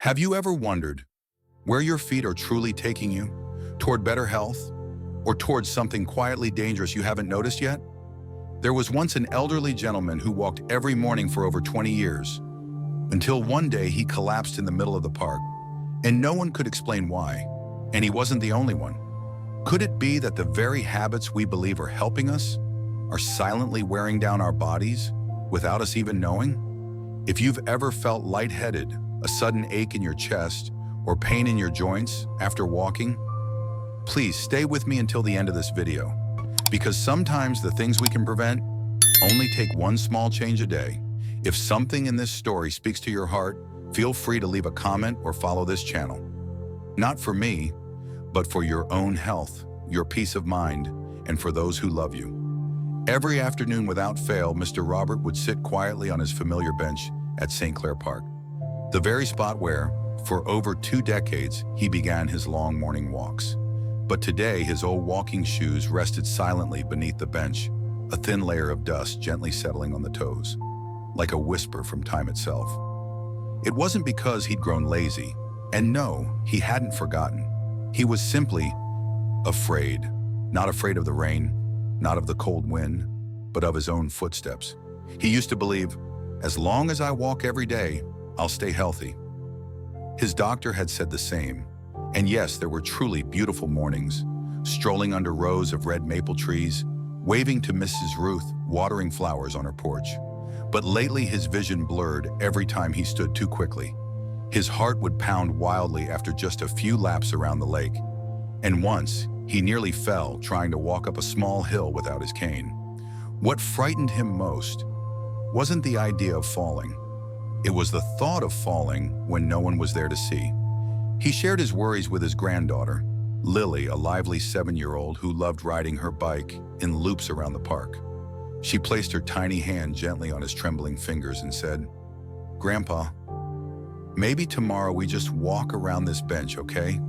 Have you ever wondered where your feet are truly taking you? Toward better health? Or towards something quietly dangerous you haven't noticed yet? There was once an elderly gentleman who walked every morning for over 20 years, until one day he collapsed in the middle of the park, and no one could explain why, and he wasn't the only one. Could it be that the very habits we believe are helping us are silently wearing down our bodies without us even knowing? If you've ever felt lightheaded, a sudden ache in your chest, or pain in your joints after walking, please stay with me until the end of this video, because sometimes the things we can prevent only take one small change a day. If something in this story speaks to your heart, feel free to leave a comment or follow this channel. Not for me, but for your own health, your peace of mind, and for those who love you. Every afternoon without fail, Mr. Robert would sit quietly on his familiar bench at St. Clair Park, the very spot where, for over 2 decades, he began his long morning walks. But today, his old walking shoes rested silently beneath the bench, a thin layer of dust gently settling on the toes, like a whisper from time itself. It wasn't because he'd grown lazy, and no, he hadn't forgotten. He was simply afraid, not afraid of the rain, not of the cold wind, but of his own footsteps. He used to believe, as long as I walk every day, I'll stay healthy. His doctor had said the same, and yes, there were truly beautiful mornings, strolling under rows of red maple trees, waving to Mrs. Ruth watering flowers on her porch. But lately his vision blurred every time he stood too quickly. His heart would pound wildly after just a few laps around the lake, and once he nearly fell trying to walk up a small hill without his cane. What frightened him most wasn't the idea of falling. It was the thought of falling when no one was there to see. He shared his worries with his granddaughter, Lily, a lively 7-year-old who loved riding her bike in loops around the park. She placed her tiny hand gently on his trembling fingers and said, "Grandpa, maybe tomorrow we just walk around this bench, okay?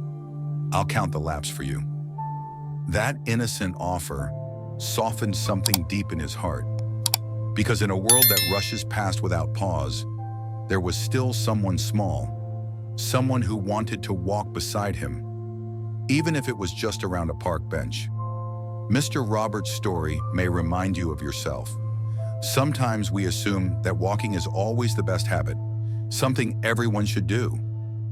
I'll count the laps for you." That innocent offer softened something deep in his heart, because in a world that rushes past without pause, there was still someone small, someone who wanted to walk beside him, even if it was just around a park bench. Mr. Robert's story may remind you of yourself. Sometimes we assume that walking is always the best habit, something everyone should do.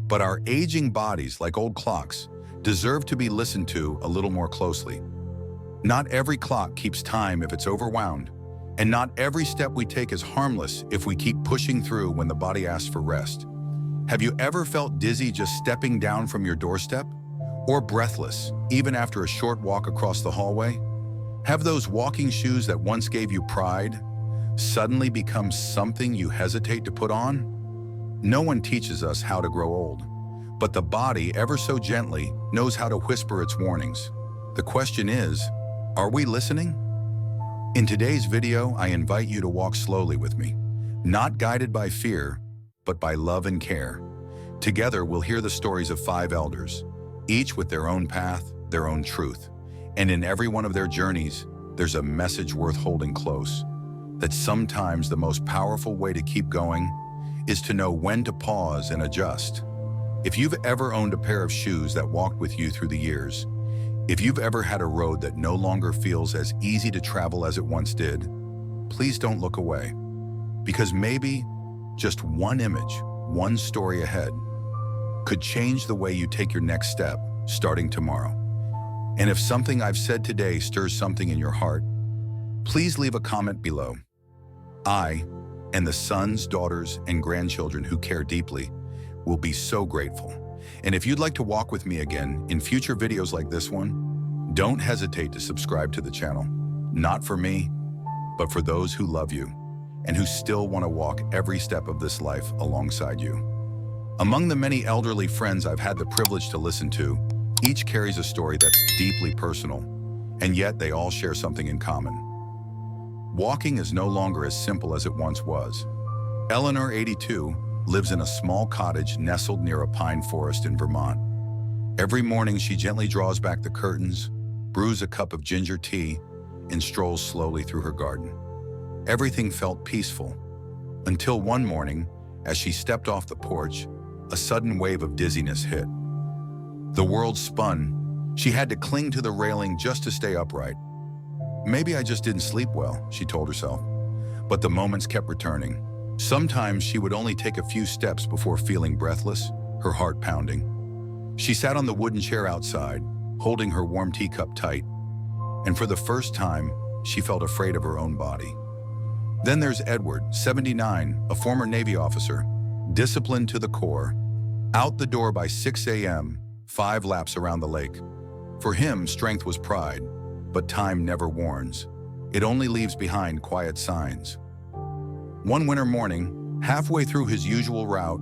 But our aging bodies, like old clocks, deserve to be listened to a little more closely. Not every clock keeps time if it's overwound, and not every step we take is harmless if we keep pushing through when the body asks for rest. Have you ever felt dizzy just stepping down from your doorstep? Or breathless, even after a short walk across the hallway? Have those walking shoes that once gave you pride suddenly become something you hesitate to put on? No one teaches us how to grow old, but the body, ever so gently, knows how to whisper its warnings. The question is, are we listening? In today's video, I invite you to walk slowly with me, not guided by fear, but by love and care. Together, we'll hear the stories of 5 elders, each with their own path, their own truth. And in every one of their journeys, there's a message worth holding close, that sometimes the most powerful way to keep going is to know when to pause and adjust. If you've ever owned a pair of shoes that walked with you through the years, if you've ever had a road that no longer feels as easy to travel as it once did, please don't look away, because maybe just one image, one story ahead, could change the way you take your next step starting tomorrow. And if something I've said today stirs something in your heart, please leave a comment below. I, and the sons, daughters, and grandchildren who care deeply, will be so grateful. And if you'd like to walk with me again in future videos like this one, don't hesitate to subscribe to the channel. Not for me, but for those who love you and who still want to walk every step of this life alongside you. Among the many elderly friends I've had the privilege to listen to, each carries a story that's deeply personal, and yet they all share something in common. Walking is no longer as simple as it once was. Eleanor, 82, lives in a small cottage nestled near a pine forest in Vermont. Every morning she gently draws back the curtains, brews a cup of ginger tea, and strolls slowly through her garden. Everything felt peaceful, until one morning, as she stepped off the porch, a sudden wave of dizziness hit. The world spun. She had to cling to the railing just to stay upright. Maybe I just didn't sleep well, she told herself. But the moments kept returning. Sometimes she would only take a few steps before feeling breathless, her heart pounding. She sat on the wooden chair outside, holding her warm teacup tight, and for the first time, she felt afraid of her own body. Then there's Edward, 79, a former Navy officer, disciplined to the core, out the door by 6 a.m., 5 laps around the lake. For him, strength was pride, but time never warns. It only leaves behind quiet signs. One winter morning, halfway through his usual route,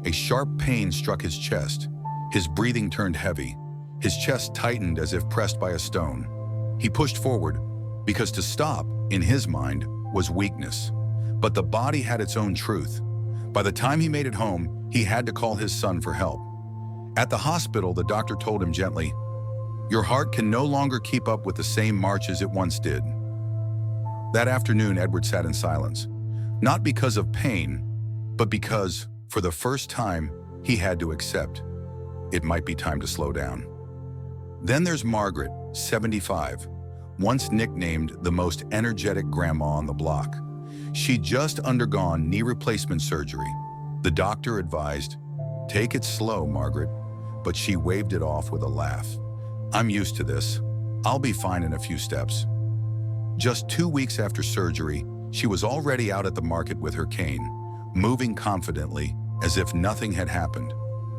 a sharp pain struck his chest. His breathing turned heavy. His chest tightened as if pressed by a stone. He pushed forward, because to stop, in his mind, was weakness. But the body had its own truth. By the time he made it home, he had to call his son for help. At the hospital, the doctor told him gently, "Your heart can no longer keep up with the same march as it once did." That afternoon, Edward sat in silence, not because of pain, but because, for the first time, he had to accept it might be time to slow down. Then there's Margaret, 75, once nicknamed the most energetic grandma on the block. She'd just undergone knee replacement surgery. The doctor advised, "Take it slow, Margaret," but she waved it off with a laugh. "I'm used to this. I'll be fine in a few steps." Just 2 weeks after surgery, she was already out at the market with her cane, moving confidently as if nothing had happened.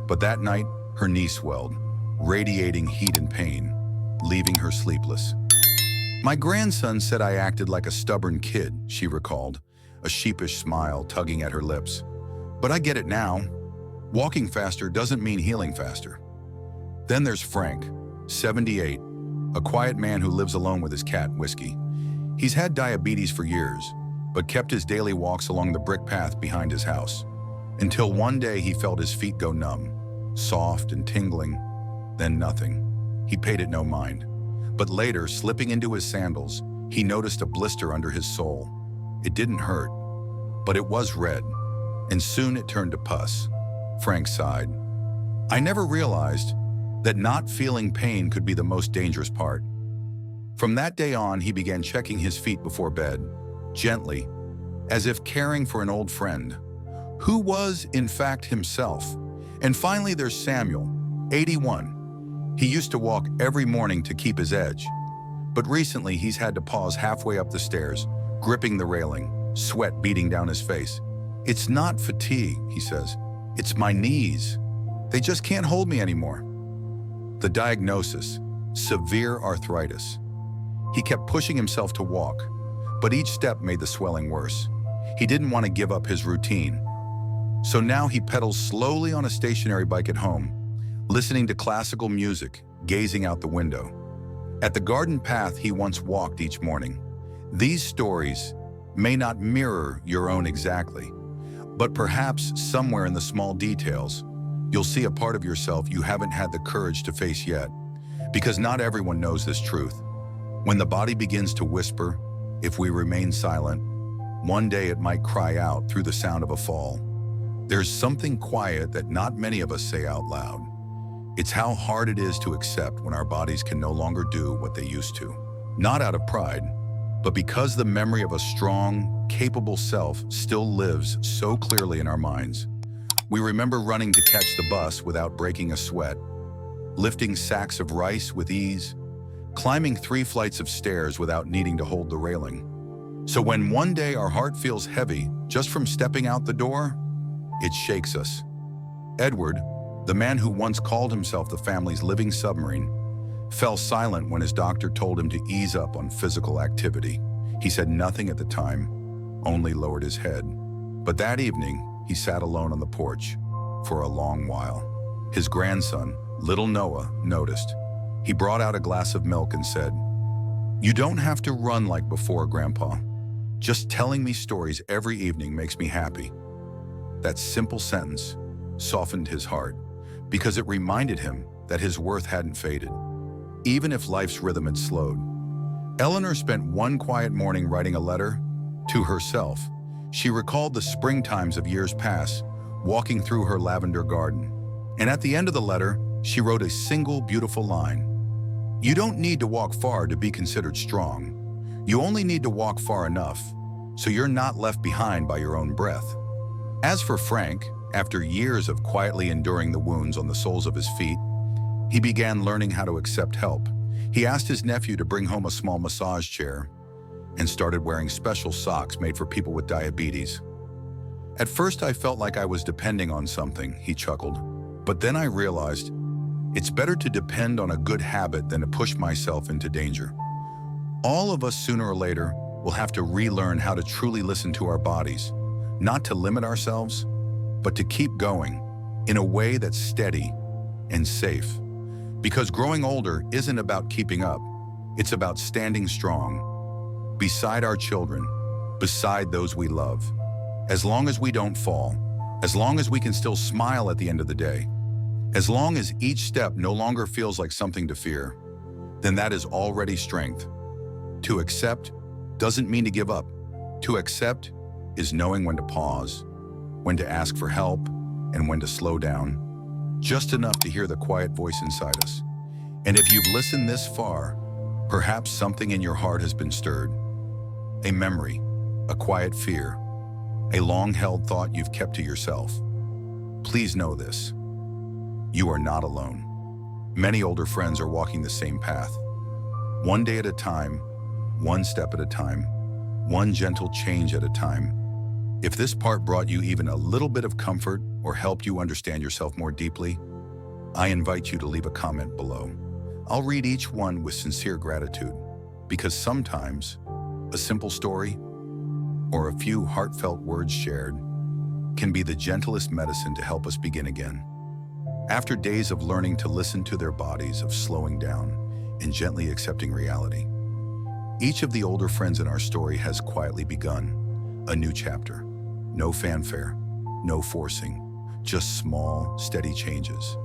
But that night, her knee swelled, radiating heat and pain, leaving her sleepless. "My grandson said I acted like a stubborn kid," she recalled, a sheepish smile tugging at her lips. "But I get it now. Walking faster doesn't mean healing faster." Then there's Frank, 78, a quiet man who lives alone with his cat, Whiskey. He's had diabetes for years, but kept his daily walks along the brick path behind his house, until one day he felt his feet go numb, soft and tingling, then nothing. He paid it no mind. But later, slipping into his sandals, he noticed a blister under his sole. It didn't hurt, but it was red, and soon it turned to pus. Frank sighed. "I never realized that not feeling pain could be the most dangerous part." From that day on, he began checking his feet before bed, gently, as if caring for an old friend, who was, in fact, himself. And finally, there's Samuel, 81. He used to walk every morning to keep his edge, but recently he's had to pause halfway up the stairs, gripping the railing, sweat beating down his face. "It's not fatigue," he says. "It's my knees. They just can't hold me anymore." The diagnosis, severe arthritis. He kept pushing himself to walk, but each step made the swelling worse. He didn't want to give up his routine. So now he pedals slowly on a stationary bike at home, listening to classical music, gazing out the window. At the garden path he once walked each morning. These stories may not mirror your own exactly, but perhaps somewhere in the small details, you'll see a part of yourself you haven't had the courage to face yet, because not everyone knows this truth. When the body begins to whisper, if we remain silent, one day it might cry out through the sound of a fall. There's something quiet that not many of us say out loud. It's how hard it is to accept when our bodies can no longer do what they used to. Not out of pride, but because the memory of a strong, capable self still lives so clearly in our minds. We remember running to catch the bus without breaking a sweat, lifting sacks of rice with ease, climbing 3 flights of stairs without needing to hold the railing. So when one day our heart feels heavy just from stepping out the door, it shakes us. Edward, the man who once called himself the family's living submarine, fell silent when his doctor told him to ease up on physical activity. He said nothing at the time, only lowered his head. But that evening, he sat alone on the porch for a long while. His grandson, little Noah, noticed. He brought out a glass of milk and said, "You don't have to run like before, Grandpa. Just telling me stories every evening makes me happy." That simple sentence softened his heart, because it reminded him that his worth hadn't faded, even if life's rhythm had slowed. Eleanor spent one quiet morning writing a letter to herself. She recalled the springtimes of years past, walking through her lavender garden. And at the end of the letter, she wrote a single beautiful line. You don't need to walk far to be considered strong. You only need to walk far enough so you're not left behind by your own breath. As for Frank, after years of quietly enduring the wounds on the soles of his feet, he began learning how to accept help. He asked his nephew to bring home a small massage chair and started wearing special socks made for people with diabetes. At first, I felt like I was depending on something, he chuckled. But then I realized it's better to depend on a good habit than to push myself into danger. All of us, sooner or later, will have to relearn how to truly listen to our bodies, not to limit ourselves, but to keep going in a way that's steady and safe. Because growing older isn't about keeping up. It's about standing strong, beside our children, beside those we love. As long as we don't fall, as long as we can still smile at the end of the day, as long as each step no longer feels like something to fear, then that is already strength. To accept doesn't mean to give up. To accept is knowing when to pause, when to ask for help, and when to slow down, just enough to hear the quiet voice inside us. And if you've listened this far, perhaps something in your heart has been stirred. A memory, a quiet fear, a long-held thought you've kept to yourself. Please know this. You are not alone. Many older friends are walking the same path. One day at a time, one step at a time, one gentle change at a time. If this part brought you even a little bit of comfort or helped you understand yourself more deeply, I invite you to leave a comment below. I'll read each one with sincere gratitude, because sometimes a simple story or a few heartfelt words shared can be the gentlest medicine to help us begin again. After days of learning to listen to their bodies, of slowing down and gently accepting reality, each of the older friends in our story has quietly begun a new chapter. No fanfare, no forcing, just small, steady changes,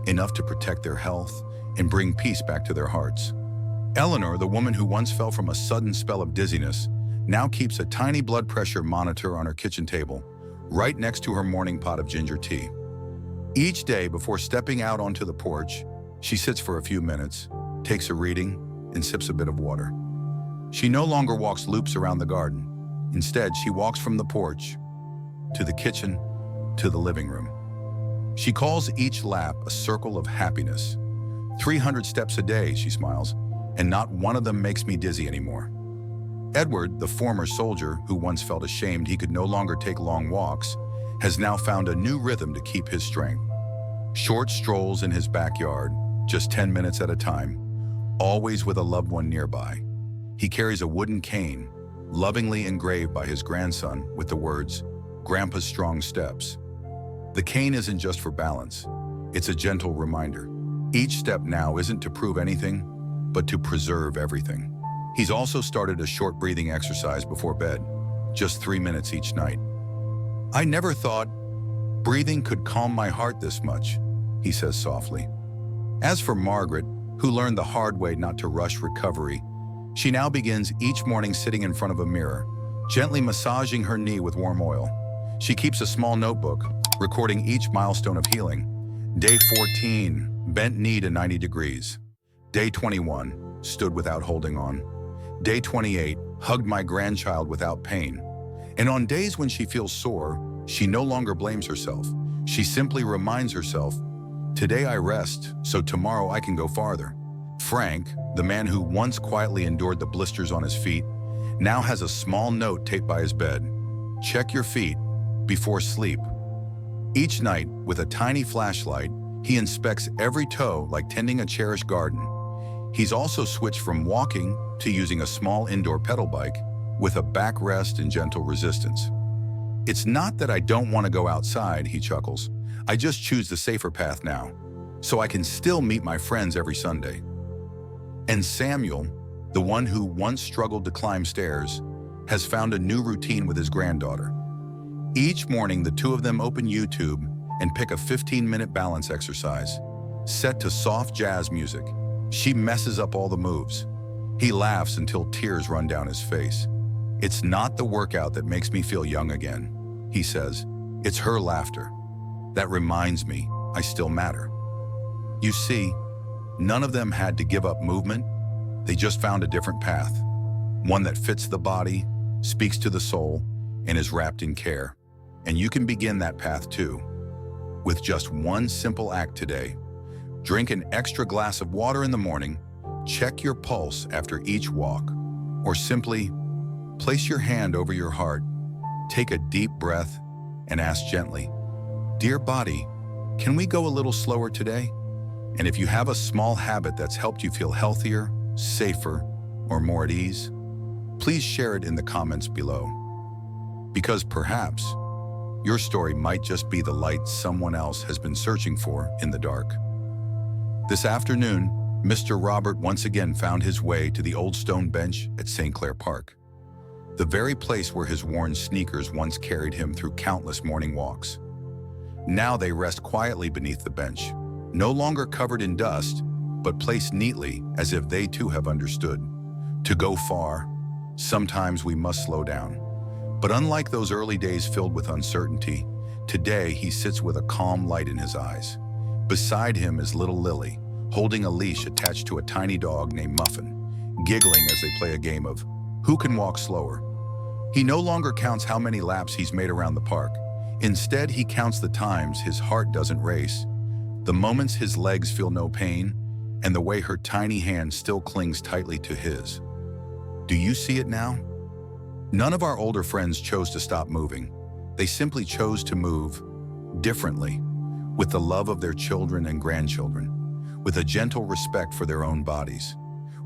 enough to protect their health and bring peace back to their hearts. Eleanor, the woman who once fell from a sudden spell of dizziness, now keeps a tiny blood pressure monitor on her kitchen table, right next to her morning pot of ginger tea. Each day before stepping out onto the porch, she sits for a few minutes, takes a reading, and sips a bit of water. She no longer walks loops around the garden. Instead, she walks from the porch to the kitchen to the living room. She calls each lap a circle of happiness. 300 steps a day, she smiles, and not one of them makes me dizzy anymore. Edward, the former soldier who once felt ashamed he could no longer take long walks, has now found a new rhythm to keep his strength. Short strolls in his backyard, just 10 minutes at a time, always with a loved one nearby. He carries a wooden cane, lovingly engraved by his grandson with the words, "Grandpa's strong steps." The cane isn't just for balance, it's a gentle reminder. Each step now isn't to prove anything, but to preserve everything. He's also started a short breathing exercise before bed, just 3 minutes each night. I never thought breathing could calm my heart this much, he says softly. As for Margaret, who learned the hard way not to rush recovery, she now begins each morning sitting in front of a mirror, gently massaging her knee with warm oil. She keeps a small notebook, recording each milestone of healing. Day 14, bent knee to 90 degrees. Day 21, stood without holding on. Day 28, hugged my grandchild without pain. And on days when she feels sore, she no longer blames herself. She simply reminds herself, today I rest, so tomorrow I can go farther. Frank, the man who once quietly endured the blisters on his feet, now has a small note taped by his bed. Check your feet before sleep. Each night, with a tiny flashlight, he inspects every toe like tending a cherished garden. He's also switched from walking to using a small indoor pedal bike with a backrest and gentle resistance. It's not that I don't want to go outside, he chuckles. I just choose the safer path now, so I can still meet my friends every Sunday. And Samuel, the one who once struggled to climb stairs, has found a new routine with his granddaughter. Each morning, the two of them open YouTube and pick a 15-minute balance exercise, set to soft jazz music. She messes up all the moves. He laughs until tears run down his face. It's not the workout that makes me feel young again, he says. It's her laughter, that reminds me I still matter. You see, none of them had to give up movement. They just found a different path, one that fits the body, speaks to the soul, and is wrapped in care. And you can begin that path too, with just one simple act today. Drink an extra glass of water in the morning, check your pulse after each walk, or simply place your hand over your heart, take a deep breath, and ask gently, "Dear body, can we go a little slower today?" And if you have a small habit that's helped you feel healthier, safer, or more at ease, please share it in the comments below. Because perhaps your story might just be the light someone else has been searching for in the dark. This afternoon, Mr. Robert once again found his way to the old stone bench at St. Clair Park, the very place where his worn sneakers once carried him through countless morning walks. Now they rest quietly beneath the bench, no longer covered in dust, but placed neatly as if they too have understood. To go far, sometimes we must slow down. But unlike those early days filled with uncertainty, today he sits with a calm light in his eyes. Beside him is little Lily, holding a leash attached to a tiny dog named Muffin, giggling as they play a game of who can walk slower. He no longer counts how many laps he's made around the park. Instead, he counts the times his heart doesn't race, the moments his legs feel no pain, and the way her tiny hand still clings tightly to his. Do you see it now? None of our older friends chose to stop moving. They simply chose to move differently, with the love of their children and grandchildren, with a gentle respect for their own bodies,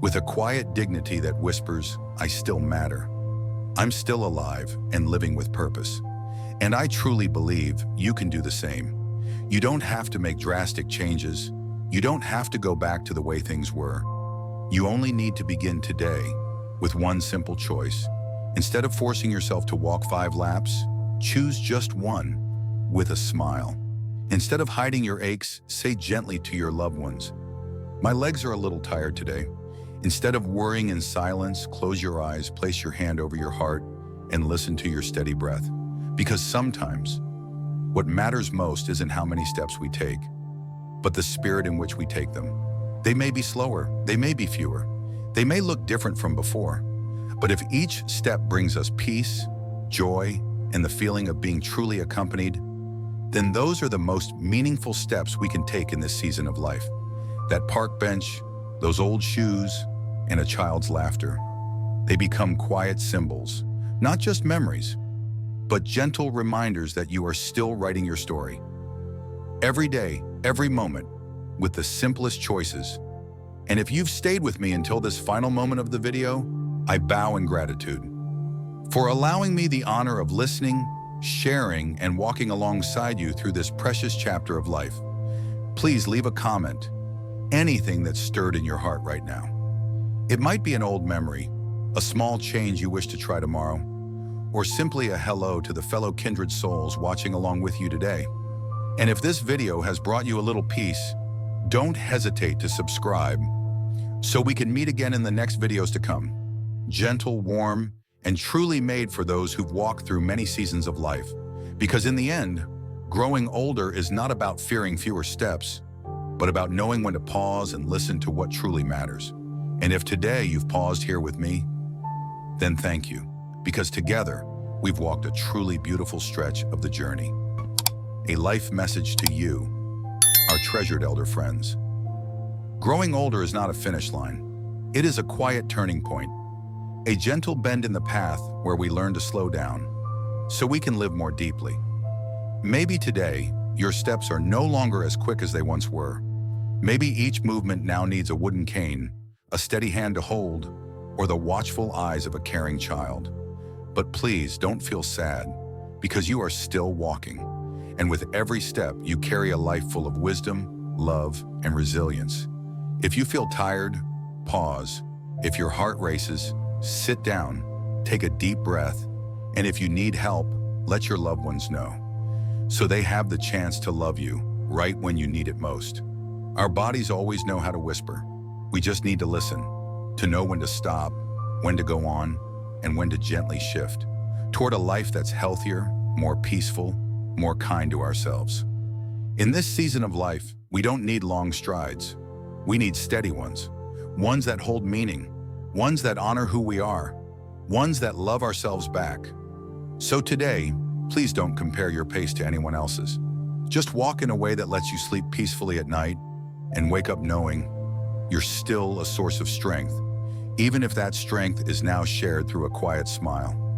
with a quiet dignity that whispers, "I still matter. I'm still alive and living with purpose." And I truly believe you can do the same. You don't have to make drastic changes. You don't have to go back to the way things were. You only need to begin today with one simple choice. Instead of forcing yourself to walk 5 laps, choose just one with a smile. Instead of hiding your aches, say gently to your loved ones, "My legs are a little tired today." Instead of worrying in silence, close your eyes, place your hand over your heart, and listen to your steady breath. Because sometimes, what matters most isn't how many steps we take, but the spirit in which we take them. They may be slower, they may be fewer, they may look different from before, but if each step brings us peace, joy, and the feeling of being truly accompanied, then those are the most meaningful steps we can take in this season of life. That park bench, those old shoes, and a child's laughter. They become quiet symbols, not just memories, but gentle reminders that you are still writing your story. Every day, every moment, with the simplest choices. And if you've stayed with me until this final moment of the video, I bow in gratitude for allowing me the honor of listening, sharing, and walking alongside you through this precious chapter of life. Please leave a comment, anything that's stirred in your heart right now. It might be an old memory, a small change you wish to try tomorrow, or simply a hello to the fellow kindred souls watching along with you today. And if this video has brought you a little peace, don't hesitate to subscribe so we can meet again in the next videos to come. Gentle, warm, and truly made for those who've walked through many seasons of life. Because in the end, growing older is not about fearing fewer steps, but about knowing when to pause and listen to what truly matters. And if today you've paused here with me, then thank you, because together we've walked a truly beautiful stretch of the journey. A life message to you, our treasured elder friends. Growing older is not a finish line. It is a quiet turning point, a gentle bend in the path where we learn to slow down so we can live more deeply. Maybe today, your steps are no longer as quick as they once were. Maybe each movement now needs a wooden cane, a steady hand to hold, or the watchful eyes of a caring child. But please don't feel sad, because you are still walking. And with every step, you carry a life full of wisdom, love, and resilience. If you feel tired, pause. If your heart races, sit down, take a deep breath, and if you need help, let your loved ones know, so they have the chance to love you right when you need it most. Our bodies always know how to whisper. We just need to listen, to know when to stop, when to go on, and when to gently shift toward a life that's healthier, more peaceful, more kind to ourselves. In this season of life, we don't need long strides. We need steady ones that hold meaning, ones that honor who we are, ones that love ourselves back. So today, please don't compare your pace to anyone else's. Just walk in a way that lets you sleep peacefully at night and wake up knowing you're still a source of strength, even if that strength is now shared through a quiet smile.